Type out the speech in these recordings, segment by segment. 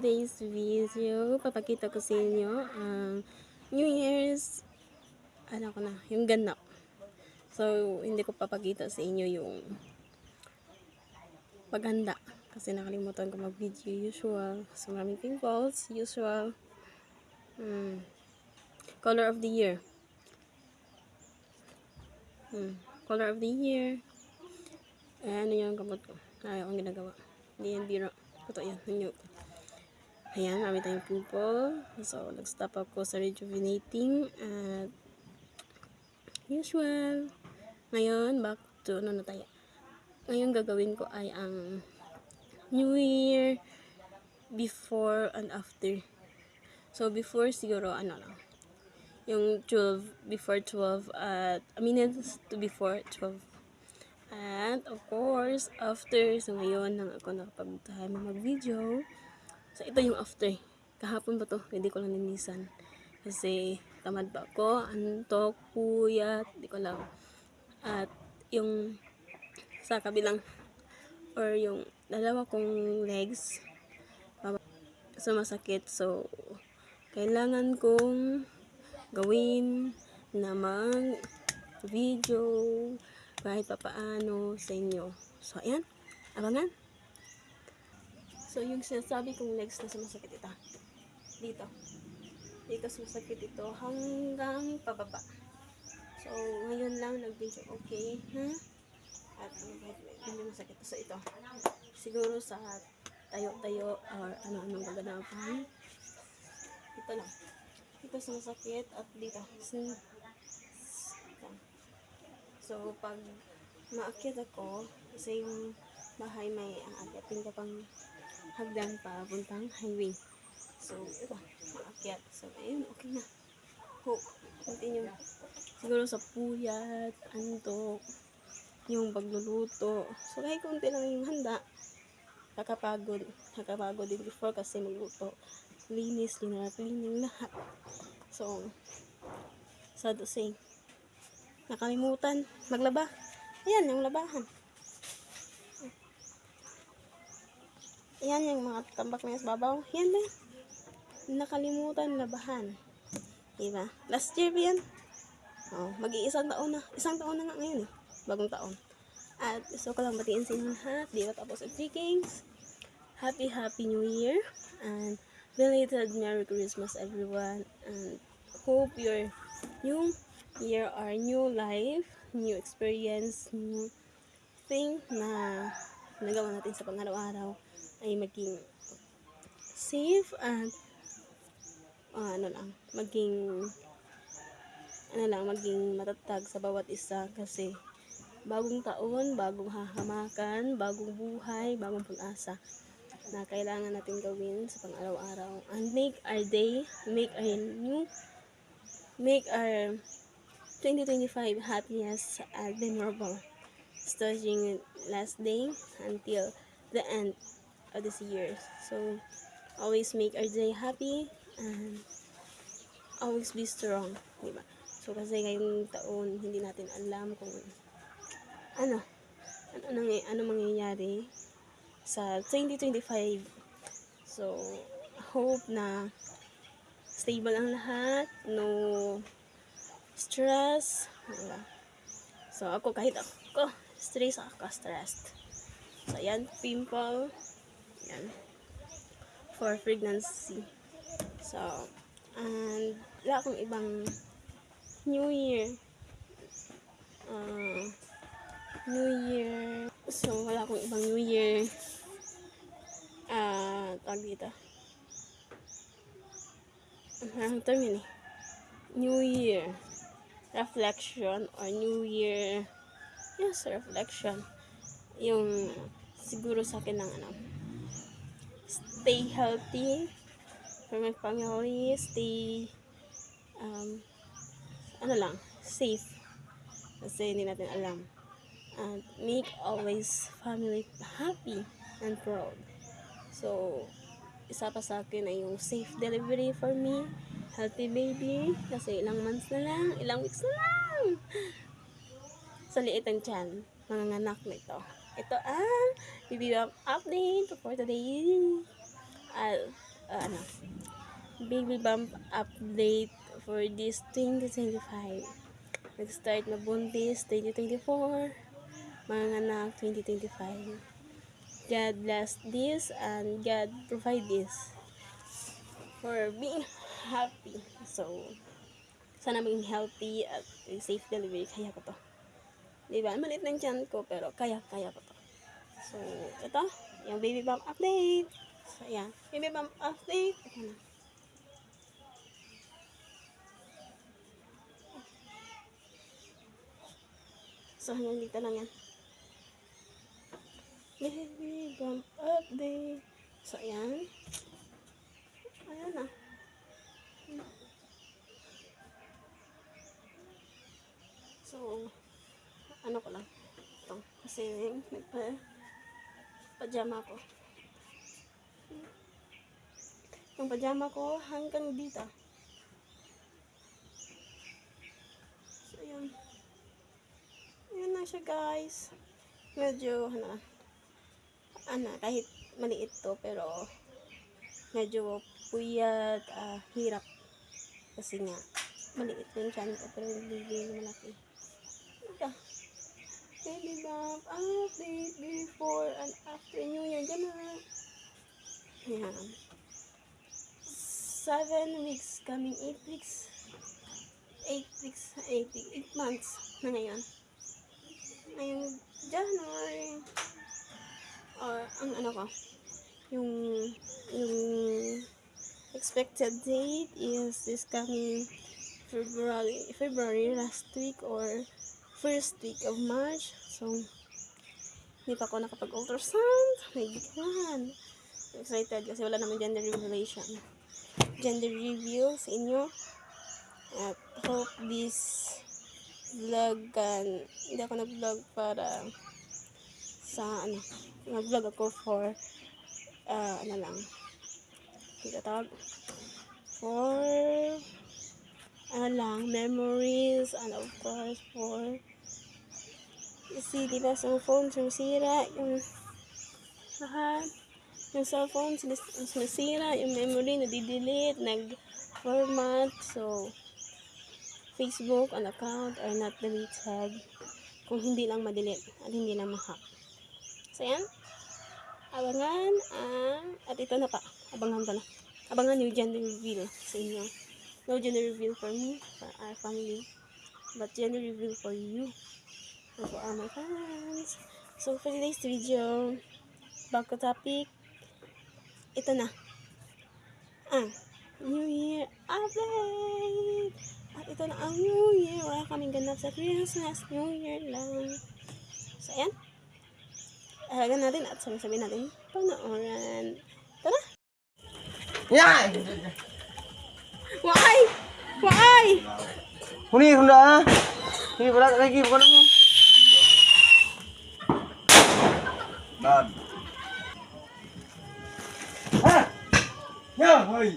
Today's video, papakita ko sa inyo ang New Year's, yung ganap. So, hindi ko papakita sa inyo yung paghanda kasi nakalimutan ko mag-video usual. So, maraming pimples, usual. Color of the year. Color of the year. Ano yung gamot ko? Ayaw akong ginagawa. Hindi yan biro. Ito yan, hanyo. Ayan, marami tayong pimple. So, nag-stop ako sa rejuvenating at usual. Ngayon, back to ano na tayo. Ngayon, gagawin ko ay ang New Year before and after. So, before siguro, yung 12, before 12 at a minute to before 12. And, of course, after. So, ngayon lang ako nakapag-time mag-video. So, ito yung after. Kahapon ba to? Hindi ko lang ninisan. Kasi, tamad pa ako. Antok, puyat. Hindi ko lang. At, yung sa kabilang, or yung dalawa kong legs, sumasakit. So, kailangan kong gawin na mag-video kahit papaano sa inyo. So, ayan. Abangan. So, yung sinasabi kong legs na sumasakit ito. Dito. Dito sumasakit ito hanggang pababa. So, ngayon lang nag-video okay. At hindi masakit. So, ito. Siguro sa tayo-tayo or ano-anong kaganapan. Ito lang. Ito sumasakit at dito. So, pag maakyat ako, kasi yung bahay may aakyatin ka pang hagdan pa puntang highway. So, ito, maakyat. So, ayun, okay na. Hope, continue. Siguro sa puyat, antok, yung pagluluto. So, kahit konti lang yung handa, nakapagod din before kasi magluto. Linis, cleaning lahat. So, sad to say, nakalimutan maglaba. Ayan, yung labahan. Ayan, yung mga tambak na sa babaw. Yan ba? Nakalimutan labahan. Diba? Last year ba yan? Oh, mag-iisang taon na. Isang taon na nga ngayon eh. Bagong taon. At gusto ko lang batiin sa inyo lahat. Di ba tapos ang Vikings? Happy New Year. And belated Merry Christmas everyone. And hope your new year or new life, new experience, new thing na nagawa natin sa pang-araw-araw ay maging safe and maging matatag sa bawat isa kasi bagong taon, bagong hahamakan, bagong buhay, bagong pag-asa na kailangan natin gawin sa pang-araw-araw and make our day, make our 2025 happiest and memorable, starting last day until the end of this year. So, always make our day happy and always be strong, diba? So, kasi ngayong taon, hindi natin alam kung ano mangyayari sa 2025. So, hope na stable ang lahat, no stress, diba? So, ako kahit ako stressed. So, ayan, pimple, ayan, for pregnancy. So, and wala akong ibang New Year. So, wala akong ibang New Year. Tawag dito. Anong term yun eh? New Year reflection or New Year. Yes, reflection. Yung siguro sa akin ng stay healthy for my family, stay safe kasi hindi natin alam, and make always family happy and proud. So, isa pa sa akin ay yung safe delivery for me, healthy baby, kasi ilang months na lang, ilang weeks na lang sa liit ang tiyan, manganganak na ito. Ito ang BBM update for today. baby bump update for this 2025. Nag-start na buntis 2024, mga anak 2025. God bless this and God provide this for being happy. So, sana maging healthy at safe delivery. Kaya ko to. Diba? Maliit ng tiyan ko pero kaya ko to. So, ito, yung baby bump update. So, ayan. Baby bump update. Ito na. So, hanggang dito lang yan. Baby bump update. So, ayan. Ayan na. So, ano ko lang. Ito. Kasi, nagpa-pajama ko. Yung pajama ko hanggang dito. So, ayan. Ayan na siya, guys. Medyo, kahit maliit to, pero medyo puyat, hirap. Kasi nga, maliit yung tiyan ko, pero hindi malaki. Ito. Baby bump update before and after New Year. Gano'n. Ayan. 7 weeks, coming 8 weeks. 8 months na ngayon. Ngayong January. Or, ang yung expected date is this coming February last week or first week of March. So, hindi pa ako nakapag-ultrasound. My God. I'm excited kasi wala naman gender reveal sa inyo. At hope this vlog hindi ako nag-vlog para sa nag-vlog ako for for memories, and of course for kasi diba sa phone sumisira yung cellphone sumisira, yung memory nadidelete, nag-format. So Facebook and account are not deleted kung hindi lang ma-delete at hindi lang ma-hack. So yan, abangan at ito na pa, abangan yung gender reveal sa inyo. No gender reveal for me, for our family, but gender reveal for you and for all my fans. So for today's video, bago topic, ito na, New Year update. At ito na ang New Year. Wala kaming ganap sa Christmas. New Year lang. So ayan, alagan natin at sabi natin panoorin. Tara! Yay! Why? Huni, hunda. Ini berat lagi, bukan kamu. Dan. Ya, hoi.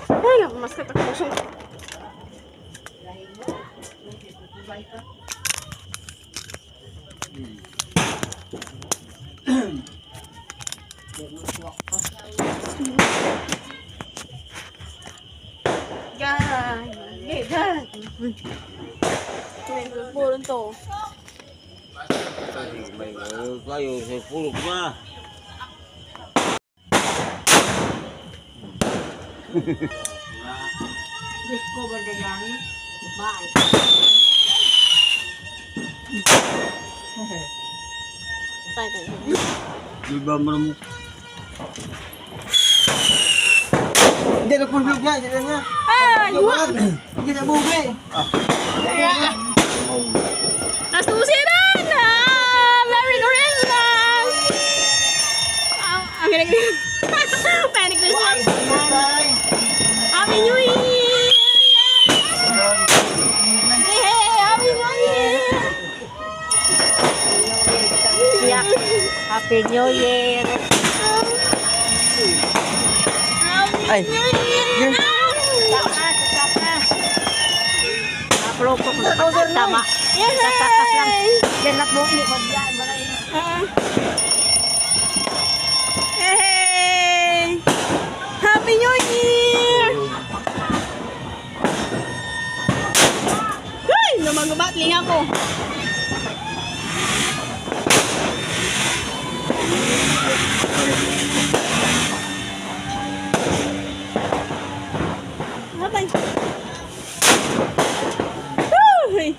Ay, mas katakosong. Gagay. Puro to. May kayo sa pulok na. Discover the young. Bye. Tayo. Di ba mo? Hindi na pun vlog na, hindi na. Hindi na buhay. Nasusiran na! Merry Christmas! Merry Christmas! Happy New Year! Happy New Year! Happy New Year. Ay. Yun. Apro ko tama. Tatas lang. Ganat mo ni Madian balay. Hey! Happy New Year! Ay! Lumagubatling ako. Habay. Uy!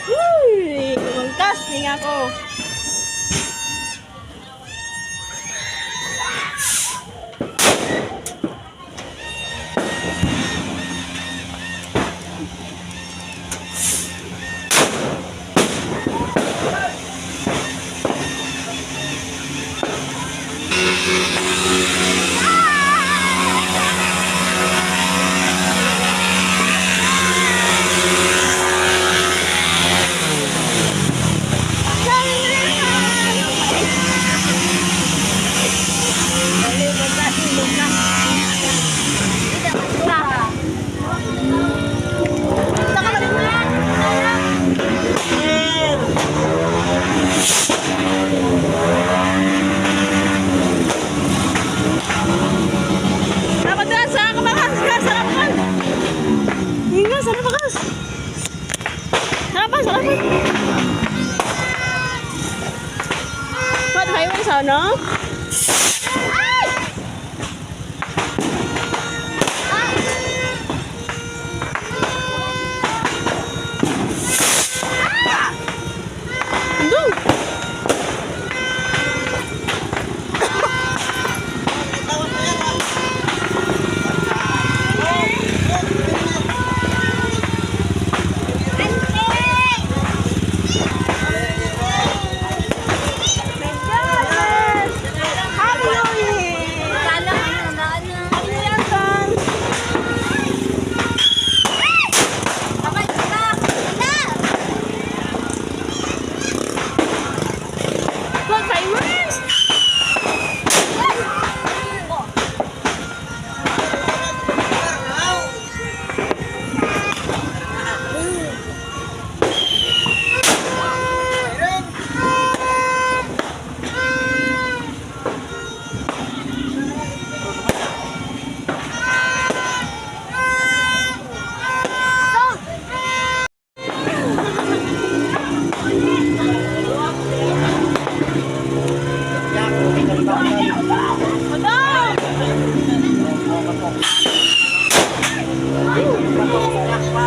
Uy! Magkasting ako. Dapat na sa kabakas, sarapan. Hinga, sarapan. Sarapan. What highway sana? Ay! Andun.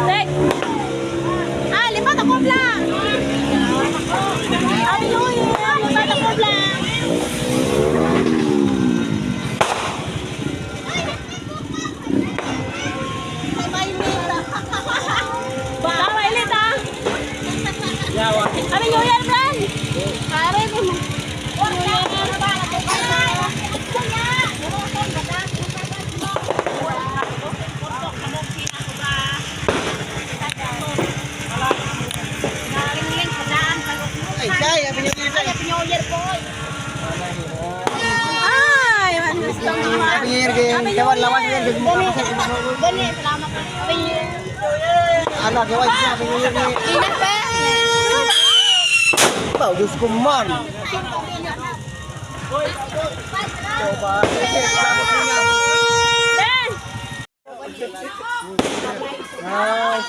Tek! Ah, 5 takop lang! Hallelujah! 5 takop lang! Tama, ilit ah! Happy New Year, friend! Pare, New Year! Ay, gusto mo ma. Kawan lawan yan. Gani, salamat po. Happy New Year. Ano, kawan siya. Ingat pa. Wow, Diyos ko man. Ben! Nice one.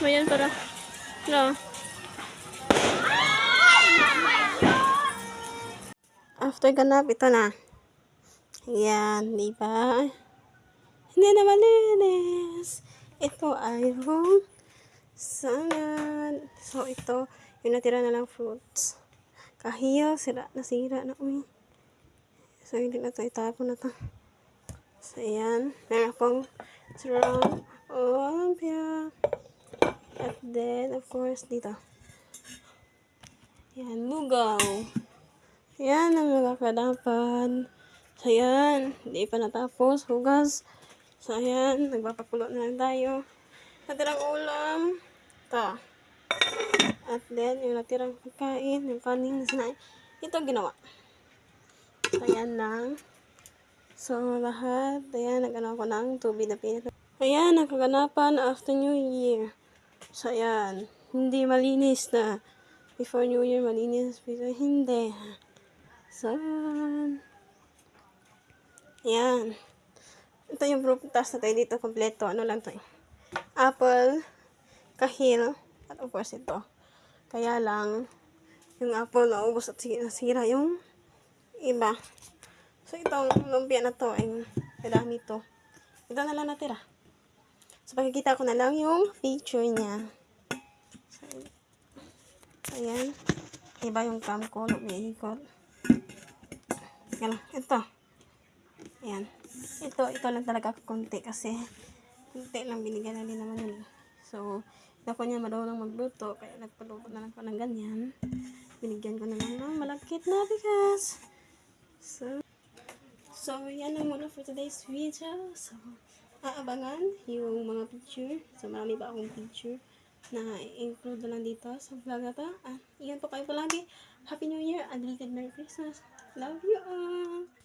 Ayan para. No. After ganap, ito na. Ayan, di ba? Hindi na malinis. Ito ay yung salad. So, ito, yung natira na lang fruits. Kahiyaw, nasira na. Uy. So, hindi na ito, itapon na ito. So, ayan. Meron akong strong Olympia. At then, of course, dito. Ayan, lugaw. Ayan ang nakakadapan. So, ayan. Hindi pa natapos. Hugas. So, ayan. Nagpapakulo na lang tayo. Natirang ulam. Ito. At then, yung natirang pagkain, yung kanin na sinain. Ito ginawa. So, ayan lang. So, lahat. Ayan, nagano ko ng tubig na pinit. Ayan, nakaganapan after New Year. So, ayan. Hindi malinis na. Before New Year, malinis. Before hindi. So, ayan. Ito yung prutas na tayo dito. Kompleto. Ano lang to eh. Apple, kahil, at of course ito. Kaya lang, yung apple naubos at nasira yung iba. So, itong lumpia na to ay madami to. Ito na lang natira. So, pagkikita ko na lang yung picture niya. So, ayan. Iba yung cam ko. Umiikot. Yan. Ito. Ayan. Ito lang talaga konti kasi konti lang binigyan na din naman yun. So, ako niya marunong magluto kaya nagpaluto na lang ko ng ganyan. Binigyan ko na lang ng malagkit na bigas. So, yan lang muna for today's video. So, aabangan yung mga picture. So, marami pa akong picture na include na lang dito sa vlog na to. Iyan po kayo palagi. Happy New Year and belated Merry Christmas. Love you all!